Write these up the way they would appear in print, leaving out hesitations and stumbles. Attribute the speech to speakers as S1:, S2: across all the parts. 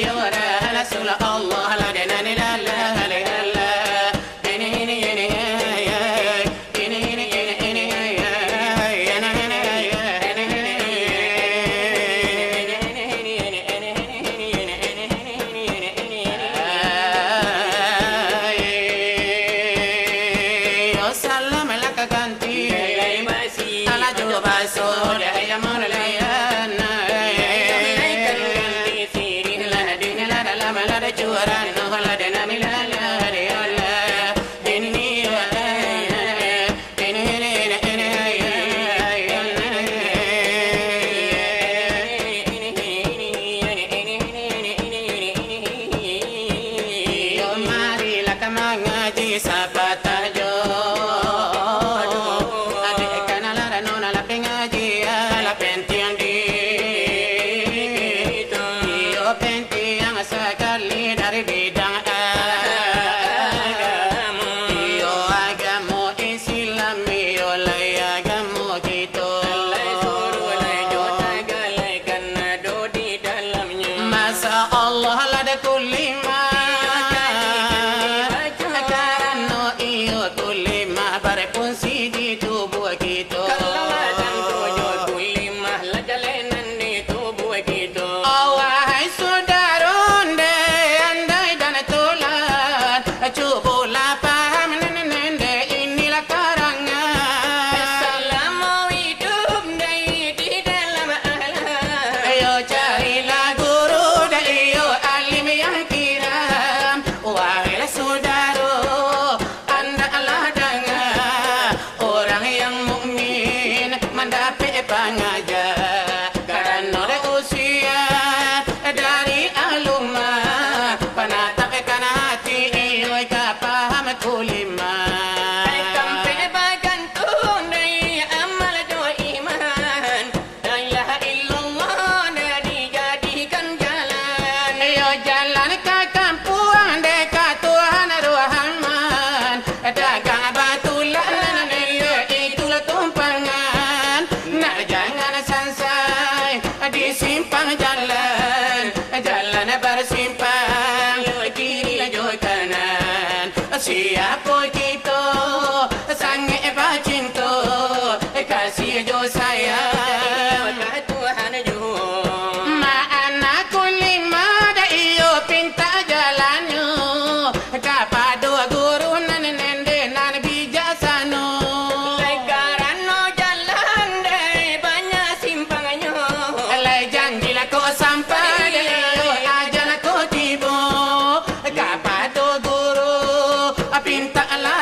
S1: iyo rasul Allah la denani la la la simpang jalan bersimpang kiri jauh kanan siapa kita sangat bercinta kasih jo sayang Tuhan jo mana kulima da iyo pinta jalannya kapado guru nan nende nan bijaksana karena jalan deh banyak simpangnya janjilah kau sampai ajalah kau tiba kapado guru pinta lah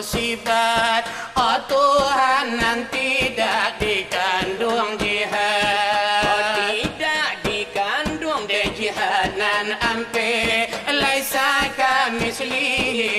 S1: musibat. Oh Tuhan yang tidak dikandung jihad,
S2: Oh tidak dikandung
S1: de jihad nan ampe laisa kamislihi.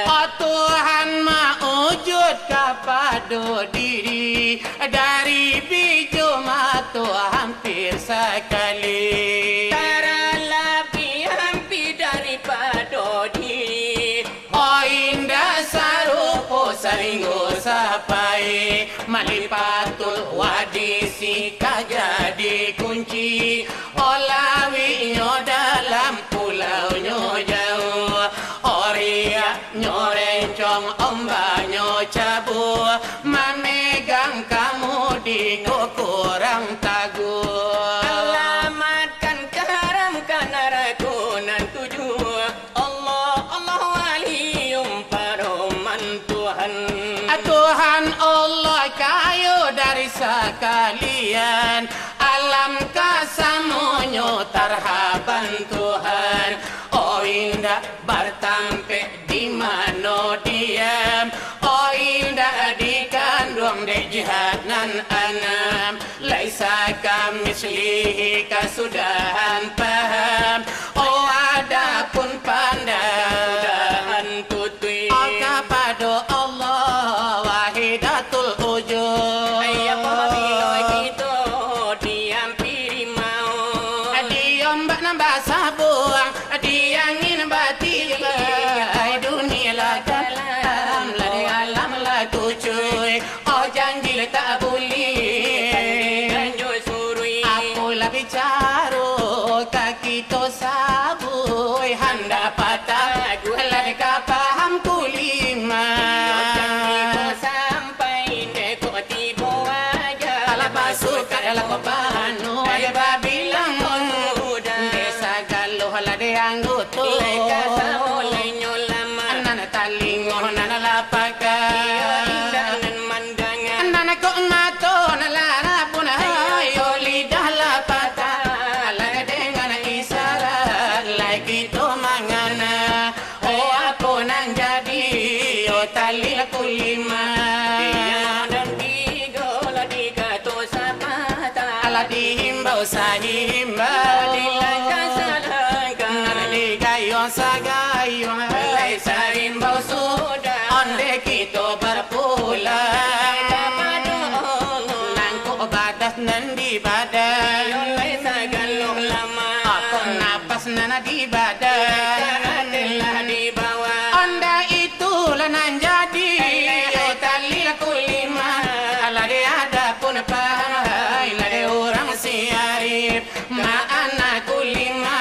S1: Oh Tuhan maujud kepada diri dari biju matu hampir sekali.
S2: Taralah hampir daripada diri.
S1: Oh indah sarupo saringo sapai malipatul wadisi kajadi kunci. Oh lawinya dalam pulaunya jauh, oh riak nyorencong ombaknya cabu, memegang kamu di kurang taguh.
S2: Alamatkan keharamkan ragunan tujuh. Allah Allah waliyum paroman Tuhan.
S1: Tuhan Allah kayu dari sekalian, alam kasamunyo tarhaban Tuhan. Oh indah bertampe di mana diam, oh indah dikandung de jihad nan anam. Laisa kamislihi kasudahan paham, oh adapun pandang
S2: Tutui
S1: kepada Allah wahidatul wujud.
S2: ayah pamilo kita diampiri mau.
S1: Diam bak nambah sabuang, diangin batiba. Dunia lah kalam, lah di alam lah tujuy. Oh janji le tak boleh.
S2: Kanjo surui
S1: Aku lah bicara kaki to sabui handa patah lah di kapaham kulima.
S2: sampai neko tibo aja.
S1: Ala basuka ala kopano ay babilang desa galuh la de angguto
S2: Leka saolay nyo laman.
S1: nana talingo nana lapaka
S2: Indahan mandangan.
S1: nana ko mato nalara puna yo lidah lapata la dengan isyarat lagi to mangana. Oh apa nang jadi oh tali la kulima
S2: Dan tiga lah dikato sa mata.
S1: ala dihimbau sahimbau
S2: Dilangkah salangkah.
S1: Naligayon sa gayon ay sa himbau sudah onde kito berpulang nangko badas nandi badan
S2: Yolay sa galong lama.
S1: ako napas na di badan
S2: Adalah di bawah.
S1: onda itulah nan jadi oh tali la kulima ala de ada pun pahai la de orang siarif maana kulima.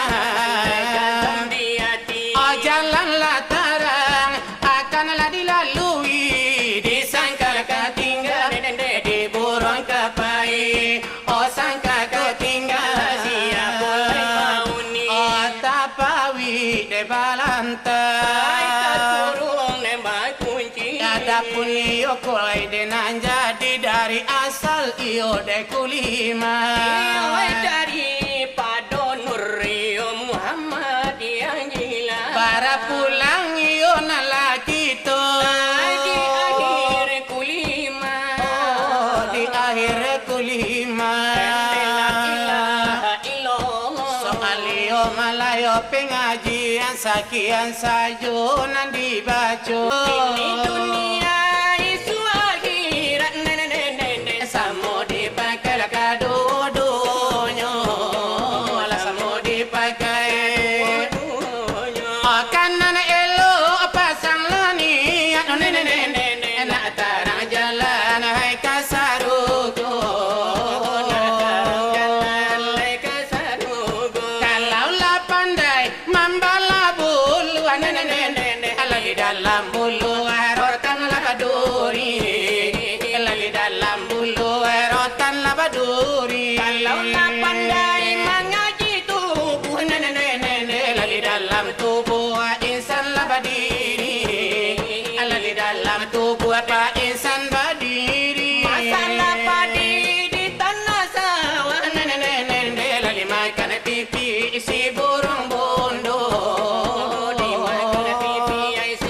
S2: Di hati.
S1: Oh jalanlah terang akanlah dilalui, disangka ketinggal di burung kepai. Oh sangka ketinggal
S2: Siapa mau ni?
S1: oh tapawi de balantai.
S2: Kurung nembak kunci.
S1: Adapun iyo kulai denan jadi dari asal iyo de kulima.
S2: Iwai dari Padonur Rio Muhammad yang gila.
S1: Para pulang iyo nalaki to.
S2: Di akhir kulima.
S1: Oh, di akhir kulima.
S2: La ilaha illallah.
S1: Soalio malayo pengajian sakian sayunan dibaca.
S2: Ini dunia isu akhirat.
S1: Samo dipakai lah kadodonya, samo dipakai. Kanan elo pasang lani, nak tarang jalan hai kasarugo. Kalau lah pandai membala bulu, lagi dalam bulu rotan lah baduri, lagi dalam bulu rotan lah baduri.
S2: Kalau tak pandai mengaji tubuh.
S1: Lagi dalam tubuh insan lah berdiri, lagi dalam tubuh apa insan berdiri.
S2: Masalah padi di tanah sawah.
S1: Lagi makan pipi isi burung bondo.
S2: Dimakan pipi ai si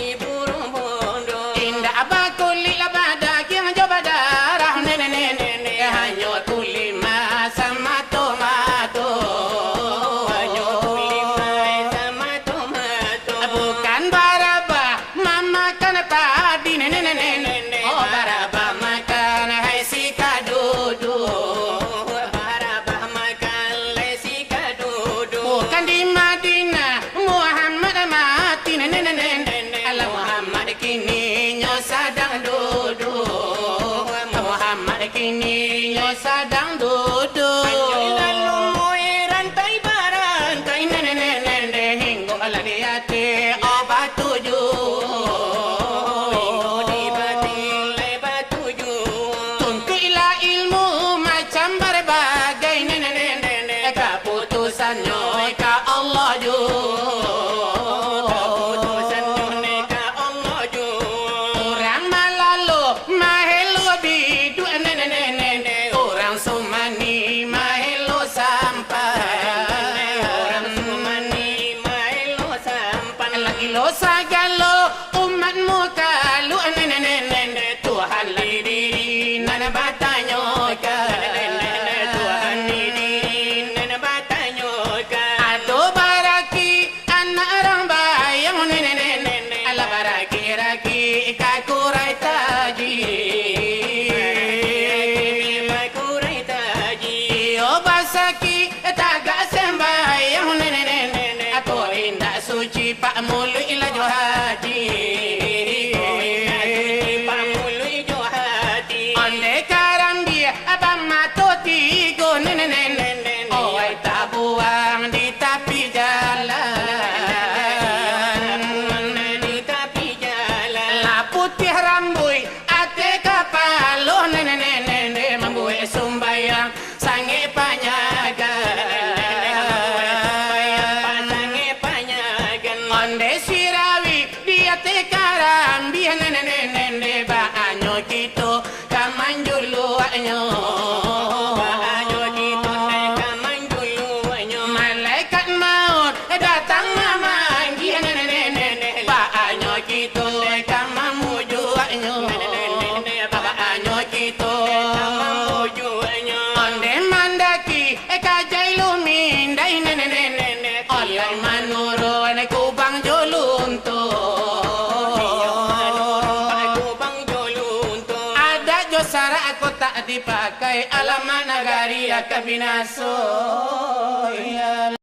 S1: ala niate obat tujuh
S2: di batin lebat tujuh.
S1: Tuntuilah ilmu macam berbagai nenek keputusannya ka Allah ju
S2: Keputusan neka Allah ju.
S1: orang malalu mahelu bidu nenek orang sumani mahelu sampai
S2: Orang sumani maelo sampan.
S1: ilo sagalo umatmu kalu nenek Tuhan diri nana batanya ka
S2: Tuhan ini nana batanya ka.
S1: Ado baraki anak orang bayang nenek ala baraki raki kakurai taji
S2: Makurai taji.
S1: Iyo basaki tagak sembayang nenek aku indah suci pak mulu ila haji
S2: Pamului jo hati.
S1: Onde karambi abang mato tigo nenek Owai tak buang di tepi jalan
S2: Di tepi jalan.
S1: La putih rambut ate kapalo nenek membuat sumbayang sange panyagan
S2: Pasange panyagan.
S1: Onde sirawi dia te karambi nenek baanyo kito kamanjulu anyo
S2: Ayo kita neka manjuluanyo.
S1: malaikat maut datang memanggil nenek baanyo kito kamamuju anyo baanyo kito
S2: Mamujuanyo.
S1: onde mandaki kajai lumindai nenek oleh manuro kubang jolunto
S2: Aku bang jolunto.
S1: ada josara aku tak dipakai alamat nagari akabinaso ya